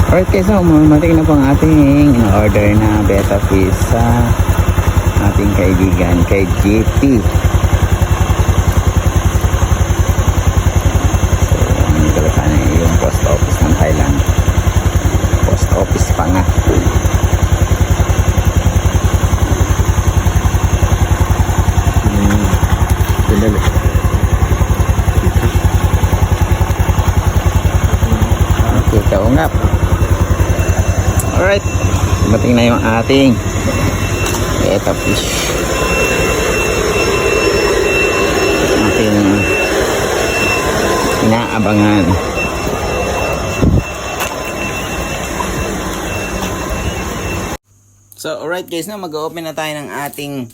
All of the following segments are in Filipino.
Alright guys, so matik na po ang ating in-order na beta fish sa ating kaibigan kay JP. So, ang galata na yung post office ng Thailand. Post office pa nga. Okay, kaungap. Alright, dumating na yung ating beta fish. Ating inaabangan. So, alright guys, na mag-open na tayo ng ating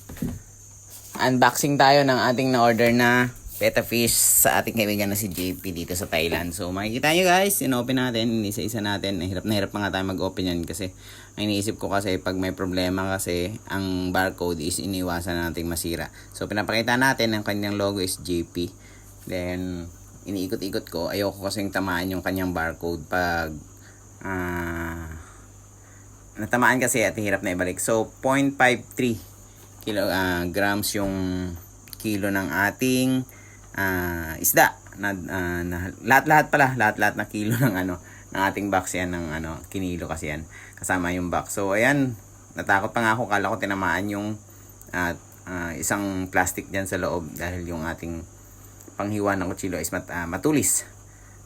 unboxing tayo ng ating na-order na beta fish sa ating kaibigan na si JP dito sa Thailand. So makikita nyo guys, in-open natin, isa-isa natin. Hirap na hirap pa nga tayo mag-open yan kasi ang iniisip ko kasi pag may problema kasi ang barcode is iniwasan nating masira. So pinapakita natin ang kanyang logo is JP. Then iniikot-ikot ko, ayoko kasing tamaan yung kanyang barcode pag natamaan kasi at hirap na ibalik. So 0.53 grams yung kilo ng ating isda na lahat-lahat na kilo ng ng ating box yan ng kinilo kasi yan kasama yung box. So ayan, natakot pa nga ako, kala ko tinamaan yung isang plastic diyan sa loob dahil yung ating panghiwa ng kutsilo is matulis.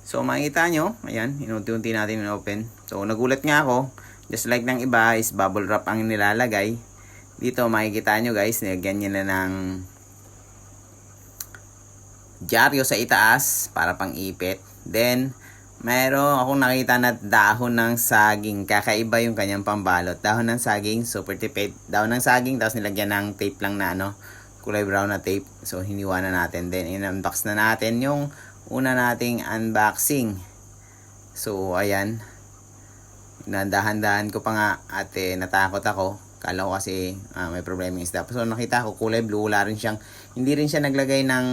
So makikita nyo, ayan, inunti-unti natin in-open. So nagulat nga ako, just like ng iba is bubble wrap ang nilalagay. Dito makikita nyo guys, nilagyan nyo na ng dyaryo sa itaas para pang ipit. Then mayroon akong nakita na dahon ng saging. Kakaiba yung kanyang pambalot. Dahon ng saging, super tipid. Dahon ng saging, tapos nilagyan ng tape lang na kulay brown na tape. So hiniwa na natin. Then in-unbox na natin yung una nating unboxing. So ayan, dahan-dahan ko pa nga at natakot ako. Kala ko kasi may problema yung isda. So nakita ko kulay blue, wala rin siyang, hindi rin siya naglagay ng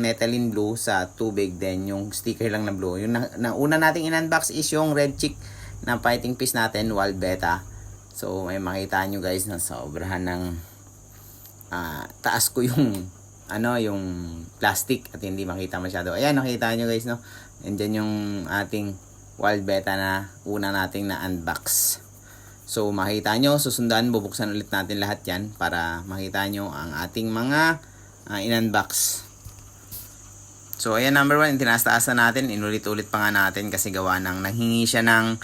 Netalin blue sa tubig. Then yung sticker lang na blue. Yung una nating in-unbox is yung red chick na fighting fish natin, wild beta. So may makita nyo guys na sobrahan ng taas ko yung yung plastic at hindi makita masyado. Ayan, nakita nyo guys, no? And then yung ating wild beta na una nating na-unbox. So makita nyo, susundan, bubuksan ulit natin lahat yan para makita nyo ang ating mga in-unbox. So ayan, number 1, tinaas-taas na natin, inulit-ulit pa nga natin kasi gawa ng nanghingi siya ng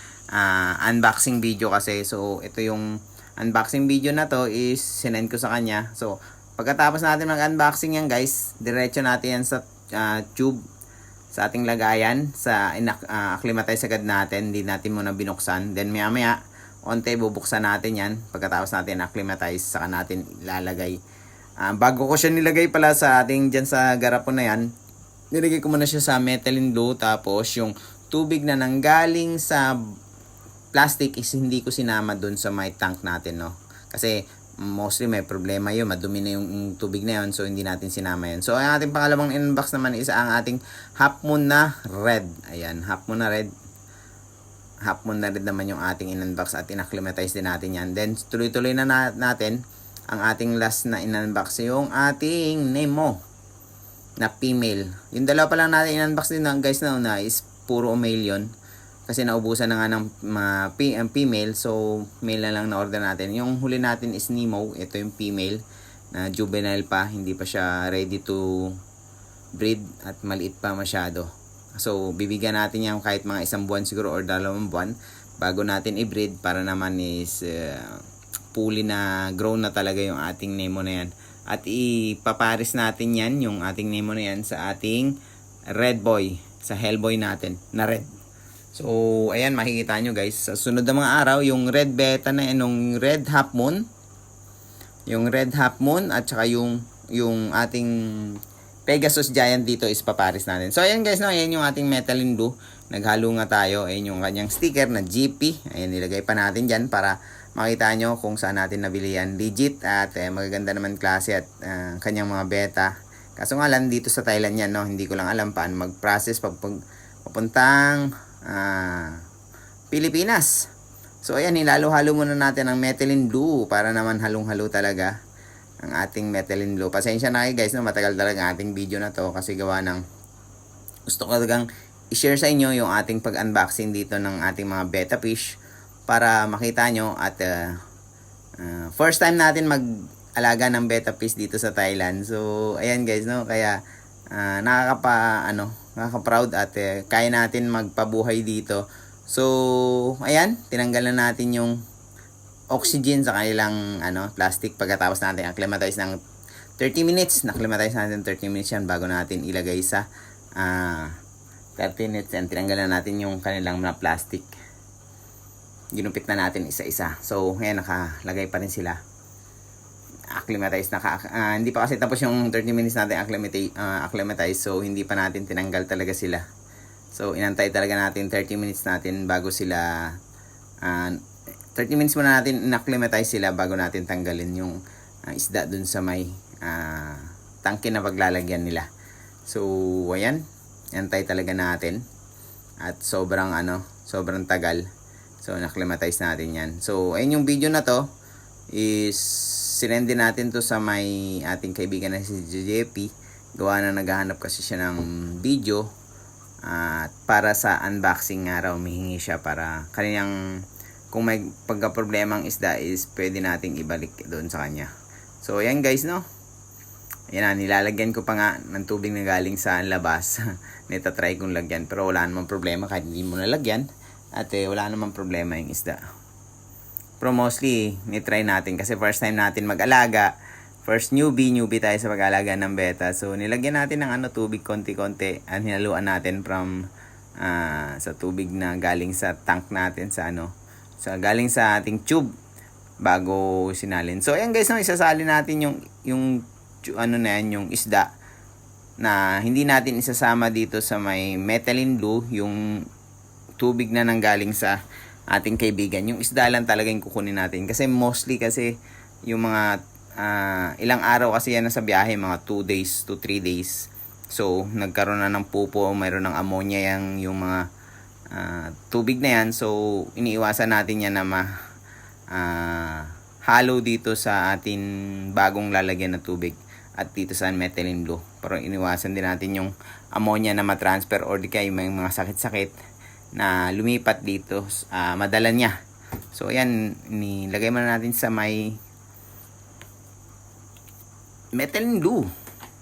unboxing video kasi. So ito yung unboxing video na to is sinend ko sa kanya. So pagkatapos natin mag-unboxing yan guys, diretso natin yan sa tube, sa ating lagayan, sa acclimatize agad natin, hindi natin muna binuksan. Then maya-maya onte bubuksan natin yan. Pagkatapos natin acclimatize, saka natin ilalagay. Bago ko siya nilagay pala sa ating dyan sa garapon na yan, nilagay ko muna siya sa Netalin blue. Tapos yung tubig na nanggaling sa plastic is hindi ko sinama dun sa may tank natin, no? Kasi mostly may problema yun, madumi na yung tubig na yun, so hindi natin sinama yun. So ang ating pangalawang inbox naman is ang ating half moon na red. Ayan, half moon na red. Half moon na red naman yung ating in-unbox at in-acclimatize din natin yan. Then tuloy-tuloy na natin ang ating last na in-unbox, yung ating Nemo na female. Yung dalawa pa lang natin in-unbox din guys na una is puro male yun kasi naubusan na nga ng female. So male na lang na order natin. Yung huli natin is Nemo. Ito yung female na juvenile pa, hindi pa siya ready to breed at maliit pa masyado. So bibigyan natin yan kahit mga 1 buwan siguro or 2 buwan bago natin i-breed para naman is fully na grown na talaga yung ating Nemo na yan. At ipaparis natin yan, yung ating Nemo na yan, sa ating red boy, sa Hellboy natin na red. So ayan, makikita nyo guys, sa sunod na mga araw, yung red beta na yan, yung red half moon, at saka yung ating Pegasus Giant dito is paparis natin. So ayan guys, no, ayan yung ating Netalin blue. Naghalo nga tayo. Ayan yung kanyang sticker na GP. Ayan, nilagay pa natin dyan para makita nyo kung saan natin nabili yan. Legit at magaganda naman klase at kanyang mga beta. Kaso nga lang dito sa Thailand yan, no, hindi ko lang alam paano mag-process pag papuntang Pilipinas. So ayan, nilalo-halo muna natin ang methylene blue para naman halong-halo talaga ang ating methylene blue. Pasensya na kayo guys, no? Matagal talaga ang ating video na to kasi gawa ng gusto ko talagang i-share sa inyo yung ating pag-unboxing dito ng ating mga betta fish para makita nyo at first time natin mag-alaga ng betta fish dito sa Thailand. So ayan guys, no? Kaya nakaka-proud at kaya natin magpabuhay dito. So ayan, tinanggal na natin yung oxygen sa kanilang plastic pagkatapos natin acclimatize ng 30 minutes. Na-acclimatize natin 30 minutes yan bago natin ilagay sa 30 minutes and tinanggal na natin yung kanilang mga plastic. Ginupit na natin isa-isa. So ayan, nakalagay pa rin sila. Acclimatize hindi pa kasi tapos yung 30 minutes natin acclimatize, so hindi pa natin tinanggal talaga sila. So inantay talaga natin 30 minutes natin bago sila 30 minutes muna natin in-acclimatize sila bago natin tanggalin yung isda dun sa may tangke na paglalagyan nila. So ayan, inantay talaga natin at sobrang tagal. So in-acclimatize natin yan. So ayun, yung video na to is sinend natin to sa may ating kaibigan na si JP. Gawa na naghahanap kasi siya ng video para sa unboxing nga raw, humihingi siya para kanyang kung may pagka-problemang isda is pwede nating ibalik doon sa kanya. So ayan guys, no, ayan na, nilalagyan ko pa nga ng tubig na galing sa labas. Nita-try kong lagyan pero wala namang problema kahit hindi mo nalagyan at wala namang problema yung isda. Pero mostly ni-try natin kasi first time natin mag-alaga. First newbie tayo sa pag-alaga ng betta. So nilagyan natin ng tubig konti-konti at hinaluan natin from sa tubig na galing sa tank natin sa galing sa ating tube bago sinalin. So ayan guys, no, isasali natin yung isda na hindi natin isasama dito sa may methylene blue, yung tubig na nanggaling sa ating kaibigan. Yung isda lang talaga yung kukunin natin kasi mostly kasi yung mga ilang araw kasi yan sa biyahe, mga 2 days to 3 days. So nagkaroon na ng pupo, mayroon ng ammonia yung mga tubig na yan. So iniiwasan natin yan na halo dito sa atin bagong lalagyan ng tubig at dito sa methylene blue. Pero iniwasan din natin yung ammonia na matransfer or di kaya may mga sakit-sakit na lumipat dito, madala niya. So ayan, nilagay muna natin sa may methylene blue.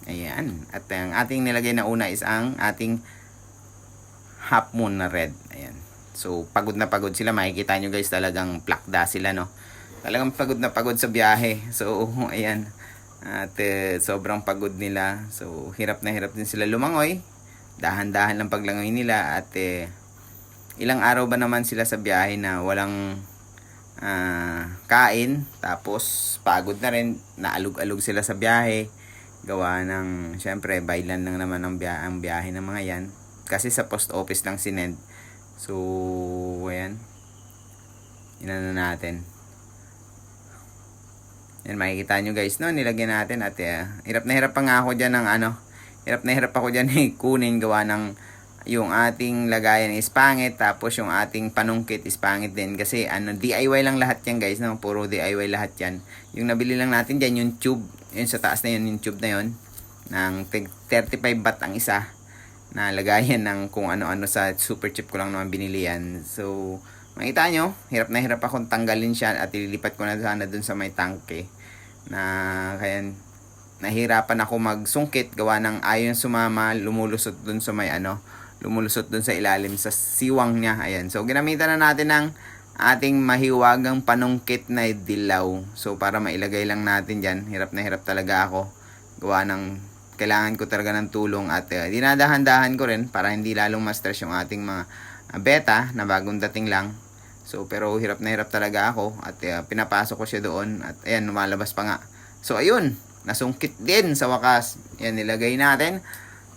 Ayan. At ang ating nilagay na una is ang ating half moon na red. Ayan. So pagod na pagod sila. Makikita nyo guys, talagang plakda sila, no? Talagang pagod na pagod sa biyahe. So ayan. At sobrang pagod nila. So hirap na hirap din sila lumangoy. Dahan-dahan lang paglangoy nila. At ilang araw ba naman sila sa biyahe na walang kain, tapos pagod na rin, naalog-alog sila sa biyahe gawa ng syempre bailan lang naman ang biyahe ng mga yan kasi sa post office lang sinend. So ayan, inano natin yan, makikita nyo guys, no, nilagyan natin at hirap na hirap pa nga ako dyan ng hirap na hirap ako dyan kunin gawa ng yung ating lagayan is pangit, tapos yung ating panungkit is pangit din kasi DIY lang lahat yan guys, no? Puro DIY lahat yan. Yung nabili lang natin dyan, yung tube, yun sa taas na yun, yung tube na yun ng 35 baht ang isa na lagayan ng kung ano-ano, sa super cheap ko lang naman binili yan. So makita nyo, hirap na hirap akong tanggalin siya at ililipat ko na sana dun sa may tangke na kaya nahirapan ako magsungkit gawa ng ayon sumama, lumulusot dun sa may lumulusot dun sa ilalim sa siwang niya. Ayan. So ginamitan na natin ng ating mahiwagang panungkit na dilaw. So para mailagay lang natin dyan, hirap na hirap talaga ako gawa ng kailangan ko talaga ng tulong at dinadahan-dahan ko rin para hindi lalong ma-stress yung ating mga betta na bagong dating lang. So pero hirap na hirap talaga ako at pinapasok ko siya doon at ayan, lumalabas pa nga. So ayun, nasungkit din sa wakas. Ayan, nilagay natin.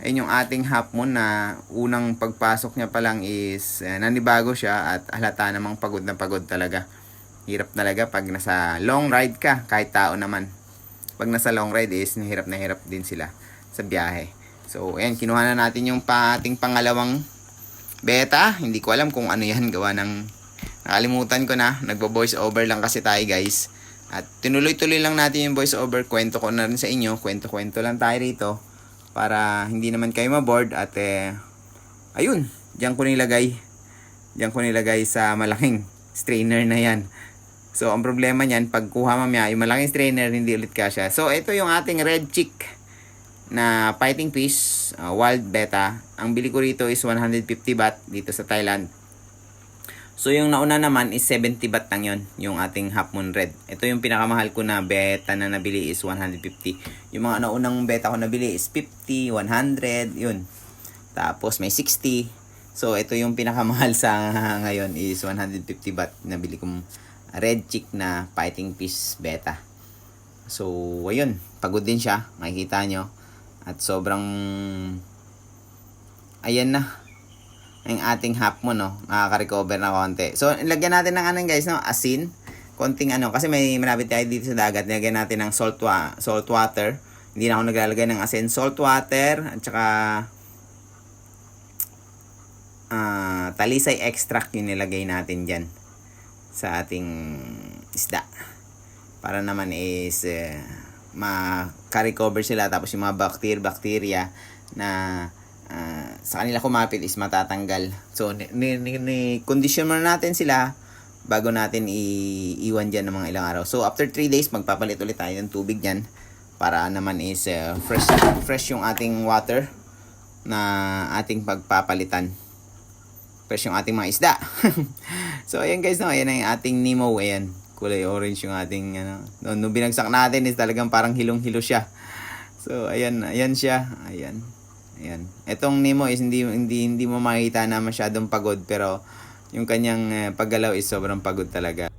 Ayun yung ating half moon na unang pagpasok niya pa lang is nanibago siya at halata namang pagod na pagod talaga. Hirap talaga pag nasa long ride ka, kahit tao naman. Pag nasa long ride is hirap na hirap din sila sa biyahe. So ayan, kinuha na natin yung ating pangalawang betta. Hindi ko alam kung ano yan, gawa ng Nakalimutan ko na, nagbo-voice over lang kasi tayo guys. At tinuloy-tuloy lang natin yung voice over, kwento ko na rin sa inyo, kwento-kwento lang tayo rito para hindi naman kayo ma-bored at ayun, diyan ko nilagay. Diyan ko nilagay sa malaking strainer na yan. So, ang problema niyan, pagkuha mamaya, yung malaking strainer, hindi ulit kasya. So, ito yung ating red chick na fighting fish, wild betta. Ang bili ko rito is 150 baht dito sa Thailand. So, yung nauna naman is 70 baht lang yun, yung ating half moon red. Ito yung pinakamahal ko na betta na nabili is 150. Yung mga naunang betta ko nabili is 50, 100, yun. Tapos may 60. So, ito yung pinakamahal sa ngayon is 150 baht. Nabili kong red chick na fighting fish betta. So, ayun. Pagod din siya. Makikita nyo. At sobrang ayan na. Ang ating half moon, no? Makaka-recover na konti. So, lagyan natin ng guys, no? Asin. Konting kasi may malapit tayo dito sa dagat. Lagyan natin ng salt water. Hindi na ako naglalagay ng asin. Salt water. At saka talisay extract yung nilagay natin dyan sa ating isda para naman is maka-recover sila, tapos yung mga bacteria na sa kanila kumapit is matatanggal. So condition muna natin sila bago natin iiwan dyan ng mga ilang araw. So after 3 days magpapalit ulit tayo ng tubig dyan para naman is fresh yung ating water na ating pagpapalitan. Fresh yung ating mga isda. So, ayan guys, no? Ayan ang ating Nemo. Ayan. Kulay orange yung ating, nung binagsak natin is talagang parang hilong-hilo siya. So, ayan siya. Ayan. Etong Nemo is hindi mo makita na masyadong pagod, pero yung kanyang paggalaw is sobrang pagod talaga.